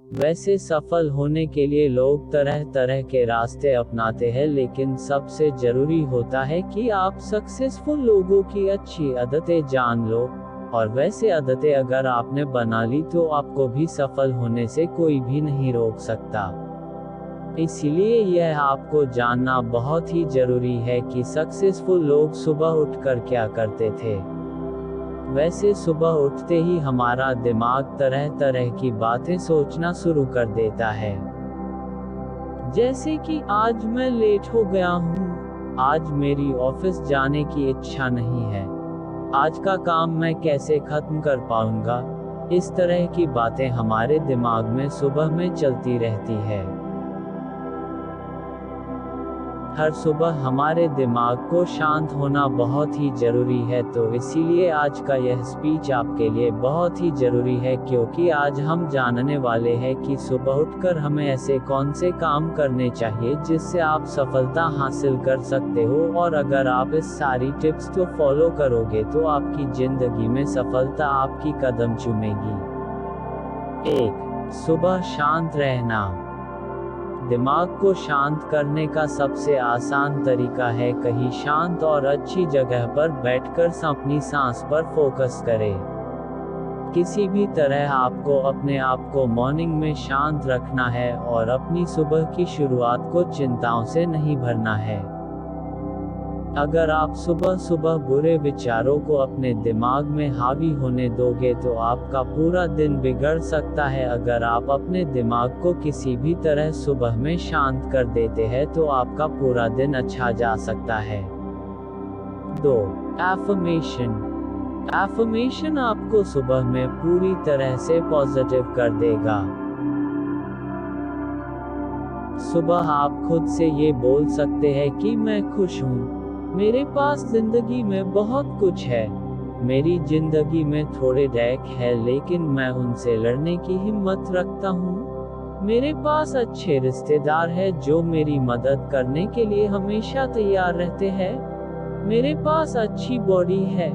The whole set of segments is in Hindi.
वैसे सफल होने के लिए लोग तरह तरह के रास्ते अपनाते हैं, लेकिन सबसे जरूरी होता है कि आप सक्सेसफुल लोगों की अच्छी आदतें जान लो, और वैसे आदतें अगर आपने बना ली तो आपको भी सफल होने से कोई भी नहीं रोक सकता। इसलिए यह आपको जानना बहुत ही जरूरी है कि सक्सेसफुल लोग सुबह उठकर क्या करते थे। वैसे सुबह उठते ही हमारा दिमाग तरह तरह की बातें सोचना शुरू कर देता है, जैसे कि आज मैं लेट हो गया हूँ, आज मेरी ऑफिस जाने की इच्छा नहीं है, आज का काम मैं कैसे खत्म कर पाऊंगा। इस तरह की बातें हमारे दिमाग में सुबह में चलती रहती है। हर सुबह हमारे दिमाग को शांत होना बहुत ही जरूरी है, तो इसीलिए आज का यह स्पीच आपके लिए बहुत ही जरूरी है, क्योंकि आज हम जानने वाले हैं कि सुबह उठकर हमें ऐसे कौन से काम करने चाहिए जिससे आप सफलता हासिल कर सकते हो, और अगर आप इस सारी टिप्स को फॉलो करोगे तो आपकी जिंदगी में सफलता आपकी कदम चूमेगी। 1. सुबह शांत रहना। दिमाग को शांत करने का सबसे आसान तरीका है कहीं शांत और अच्छी जगह पर बैठकर अपनी सांस पर फोकस करें। किसी भी तरह आपको अपने आप को मॉर्निंग में शांत रखना है और अपनी सुबह की शुरुआत को चिंताओं से नहीं भरना है। अगर आप सुबह सुबह बुरे विचारों को अपने दिमाग में हावी होने दोगे तो आपका पूरा दिन बिगड़ सकता है। अगर आप अपने दिमाग को किसी भी तरह सुबह में शांत कर देते हैं तो आपका पूरा दिन अच्छा जा सकता है। 2. एफर्मेशन। एफर्मेशन आपको सुबह में पूरी तरह से पॉजिटिव कर देगा। सुबह आप खुद से ये बोल सकते हैं कि मैं खुश हूँ, मेरे पास जिंदगी में बहुत कुछ है, मेरी जिंदगी में थोड़े डैक है लेकिन मैं उनसे लड़ने की हिम्मत रखता हूँ, मेरे पास अच्छे रिश्तेदार हैं जो मेरी मदद करने के लिए हमेशा तैयार रहते हैं, मेरे पास अच्छी बॉडी है,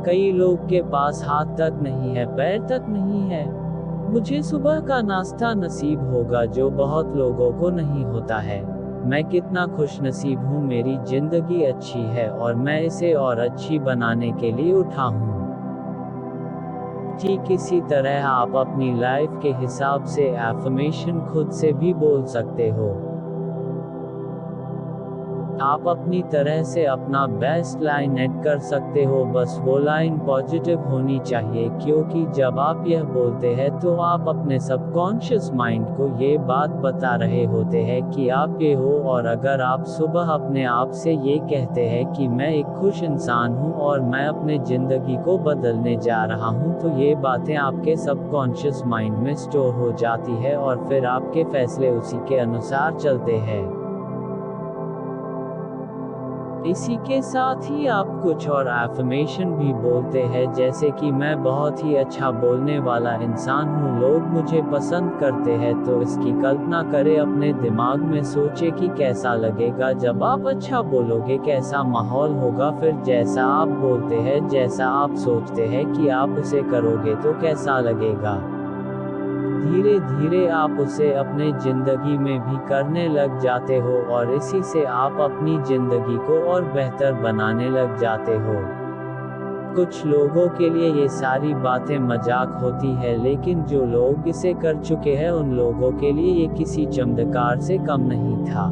कई लोग के पास हाथ तक नहीं है, पैर तक नहीं है, मुझे सुबह का नाश्ता नसीब होगा जो बहुत लोगों को नहीं होता है, मैं कितना खुशनसीब हूँ, मेरी जिंदगी अच्छी है और मैं इसे और अच्छी बनाने के लिए उठा हूँ। ठीक इसी तरह आप अपनी लाइफ के हिसाब से एफर्मेशन खुद से भी बोल सकते हो। आप अपनी तरह से अपना बेस्ट लाइन ऐड कर सकते हो, बस वो लाइन पॉजिटिव होनी चाहिए, क्योंकि जब आप यह बोलते हैं तो आप अपने सबकॉन्शियस माइंड को ये बात बता रहे होते हैं कि आप ये हो। और अगर आप सुबह अपने आप से ये कहते हैं कि मैं एक खुश इंसान हूँ और मैं अपने जिंदगी को बदलने जा रहा हूँ, तो ये बातें आपके सबकॉन्शियस माइंड में स्टोर हो जाती है और फिर आपके फैसले उसी के अनुसार चलते हैं। इसी के साथ ही आप कुछ और एफर्मेशन भी बोलते हैं, जैसे कि मैं बहुत ही अच्छा बोलने वाला इंसान हूँ, लोग मुझे पसंद करते हैं। तो इसकी कल्पना करें, अपने दिमाग में सोचे कि कैसा लगेगा जब आप अच्छा बोलोगे, कैसा माहौल होगा, फिर जैसा आप बोलते हैं, जैसा आप सोचते हैं कि आप उसे करोगे तो कैसा लगेगा। धीरे धीरे आप उसे अपने जिंदगी में भी करने लग जाते हो और इसी से आप अपनी जिंदगी को और बेहतर बनाने लग जाते हो। कुछ लोगों के लिए ये सारी बातें मजाक होती है, लेकिन जो लोग इसे कर चुके हैं उन लोगों के लिए ये किसी चमत्कार से कम नहीं था।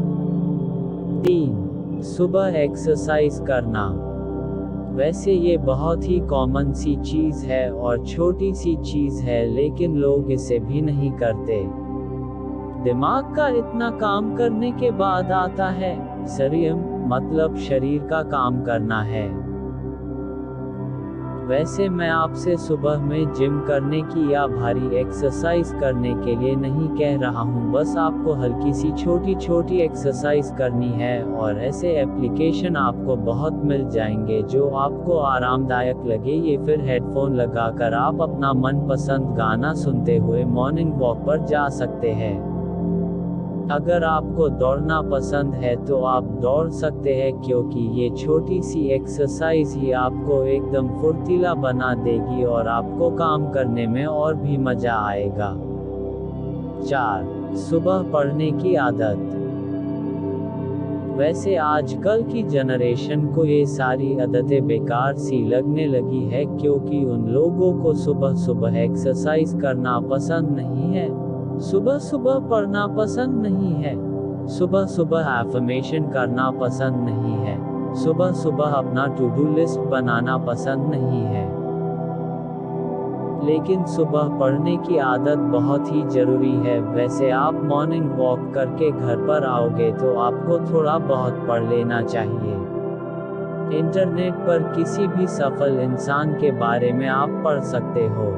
3. सुबह एक्सरसाइज करना। वैसे ये बहुत ही कॉमन सी चीज़ है और छोटी सी चीज़ है, लेकिन लोग इसे भी नहीं करते। दिमाग का इतना काम करने के बाद आता है शरीर, मतलब शरीर का काम करना है। वैसे मैं आपसे सुबह में जिम करने की या भारी एक्सरसाइज करने के लिए नहीं कह रहा हूँ, बस आपको हल्की सी छोटी छोटी एक्सरसाइज करनी है और ऐसे एप्लीकेशन आपको बहुत मिल जाएंगे जो आपको आरामदायक लगे। ये फिर हेडफोन लगाकर आप अपना मनपसंद गाना सुनते हुए मॉर्निंग वॉक पर जा सकते हैं। अगर आपको दौड़ना पसंद है तो आप दौड़ सकते हैं, क्योंकि ये छोटी सी एक्सरसाइज ही आपको एकदम फुर्तीला बना देगी और आपको काम करने में और भी मजा आएगा। 4. सुबह पढ़ने की आदत। वैसे आजकल की जनरेशन को ये सारी आदतें बेकार सी लगने लगी है, क्योंकि उन लोगों को सुबह सुबह एक्सरसाइज करना पसंद नहीं है, सुबह सुबह पढ़ना पसंद नहीं है, सुबह सुबह एफर्मेशन करना पसंद नहीं है, सुबह सुबह अपना टू डू लिस्ट बनाना पसंद नहीं है। लेकिन सुबह पढ़ने की आदत बहुत ही जरूरी है। वैसे आप मॉर्निंग वॉक करके घर पर आओगे तो आपको थोड़ा बहुत पढ़ लेना चाहिए। इंटरनेट पर किसी भी सफल इंसान के बारे में आप पढ़ सकते हो।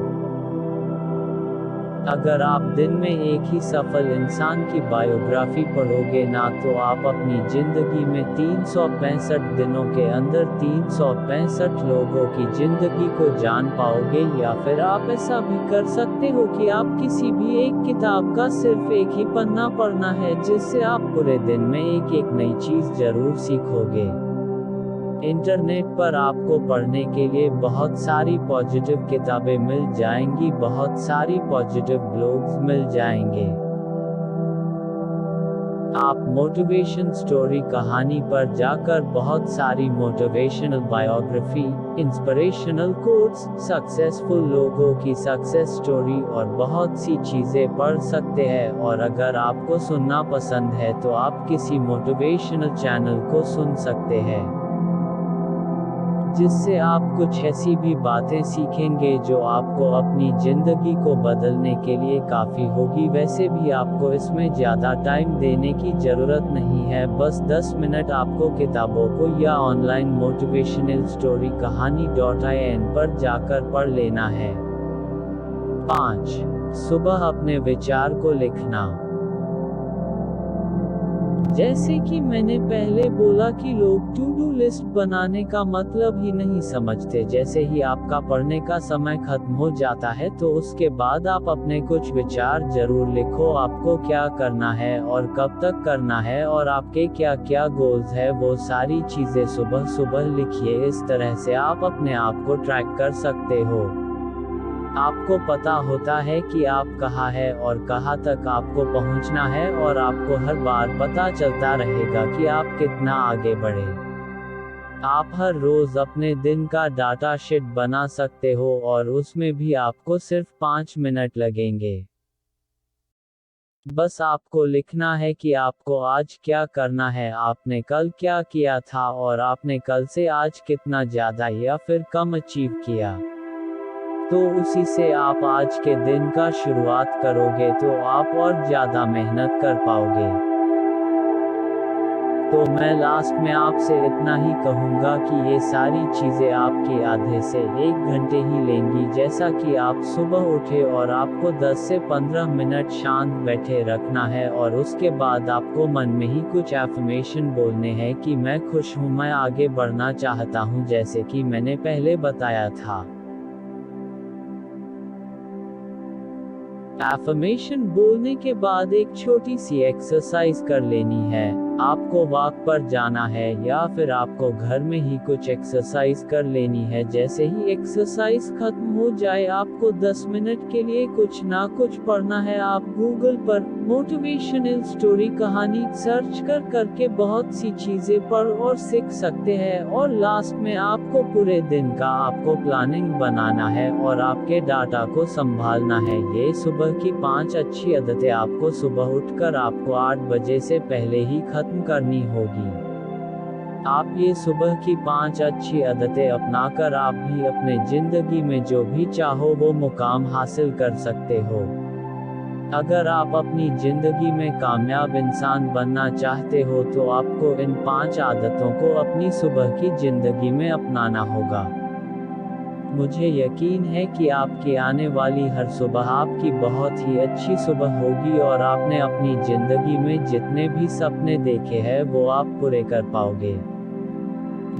अगर आप दिन में एक ही सफल इंसान की बायोग्राफी पढ़ोगे ना, तो आप अपनी जिंदगी में 365 दिनों के अंदर 365 लोगों की जिंदगी को जान पाओगे। या फिर आप ऐसा भी कर सकते हो कि आप किसी भी एक किताब का सिर्फ एक ही पन्ना पढ़ना है, जिससे आप पूरे दिन में एक एक नई चीज जरूर सीखोगे। इंटरनेट पर आपको पढ़ने के लिए बहुत सारी पॉजिटिव किताबें मिल जाएंगी, बहुत सारी पॉजिटिव ब्लॉग्स मिल जाएंगे। आप मोटिवेशन स्टोरी कहानी पर जाकर बहुत सारी motivational biography, inspirational quotes, successful लोगों की सक्सेस स्टोरी और बहुत सी चीजें पढ़ सकते हैं। और अगर आपको सुनना पसंद है तो आप किसी मोटिवेशनल चैनल को सुन सकते हैं, जिससे आप कुछ ऐसी भी बातें सीखेंगे जो आपको अपनी जिंदगी को बदलने के लिए काफ़ी होगी। वैसे भी आपको इसमें ज़्यादा टाइम देने की ज़रूरत नहीं है, बस 10 मिनट आपको किताबों को या ऑनलाइन मोटिवेशनल स्टोरी कहानी.in पर जाकर पढ़ लेना है। 5. सुबह अपने विचार को लिखना। जैसे कि मैंने पहले बोला कि लोग टू डू लिस्ट बनाने का मतलब ही नहीं समझते। जैसे ही आपका पढ़ने का समय खत्म हो जाता है तो उसके बाद आप अपने कुछ विचार जरूर लिखो। आपको क्या करना है और कब तक करना है और आपके क्या क्या गोल्स है, वो सारी चीजें सुबह सुबह लिखिए। इस तरह से आप अपने आप को ट्रैक कर सकते हो। आपको पता होता है कि आप कहाँ है और कहाँ तक आपको पहुँचना है, और आपको हर बार पता चलता रहेगा कि आप कितना आगे बढ़े। आप हर रोज अपने दिन का डाटा शीट बना सकते हो और उसमें भी आपको सिर्फ 5 मिनट लगेंगे। बस आपको लिखना है कि आपको आज क्या करना है, आपने कल क्या किया था और आपने कल से आज कितना ज्यादा या फिर कम अचीव किया। तो उसी से आप आज के दिन का शुरुआत करोगे तो आप और ज़्यादा मेहनत कर पाओगे। तो मैं लास्ट में आपसे इतना ही कहूँगा कि ये सारी चीज़ें आपकी आधे से 1 घंटे ही लेंगी। जैसा कि आप सुबह उठे और आपको 10 से 15 मिनट शांत बैठे रखना है, और उसके बाद आपको मन में ही कुछ एफर्मेशन बोलने हैं कि मैं खुश हूँ, मैं आगे बढ़ना चाहता हूँ, जैसे कि मैंने पहले बताया था। एफर्मेशन बोलने के बाद एक छोटी सी एक्सरसाइज कर लेनी है। आपको वॉक पर जाना है या फिर आपको घर में ही कुछ एक्सरसाइज कर लेनी है। जैसे ही एक्सरसाइज खत्म हो जाए आपको 10 मिनट के लिए कुछ ना कुछ पढ़ना है। आप गूगल पर मोटिवेशनल स्टोरी कहानी सर्च करके बहुत सी चीजें पढ़ और सीख सकते हैं। और लास्ट में आपको पूरे दिन का आपको प्लानिंग बनाना है और आपके डाटा को संभालना है। ये सुबह की 5 अच्छी आदतें आपको सुबह उठकर आपको 8 बजे से पहले ही खत्म करनी होगी। आप ये सुबह की 5 अच्छी आदतें अपनाकर आप भी अपने जिंदगी में जो भी चाहो वो मुकाम हासिल कर सकते हो। अगर आप अपनी जिंदगी में कामयाब इंसान बनना चाहते हो तो आपको इन 5 आदतों को अपनी सुबह की जिंदगी में अपनाना होगा। मुझे यकीन है कि आपकी आने वाली हर सुबह आपकी बहुत ही अच्छी सुबह होगी और आपने अपनी जिंदगी में जितने भी सपने देखे हैं वो आप पूरे कर पाओगे।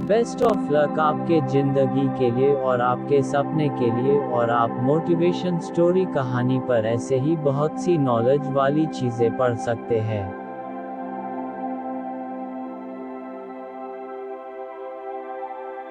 बेस्ट ऑफ लक आपके जिंदगी के लिए और आपके सपने के लिए। और आप मोटिवेशन स्टोरी कहानी पर ऐसे ही बहुत सी नॉलेज वाली चीजें पढ़ सकते हैं।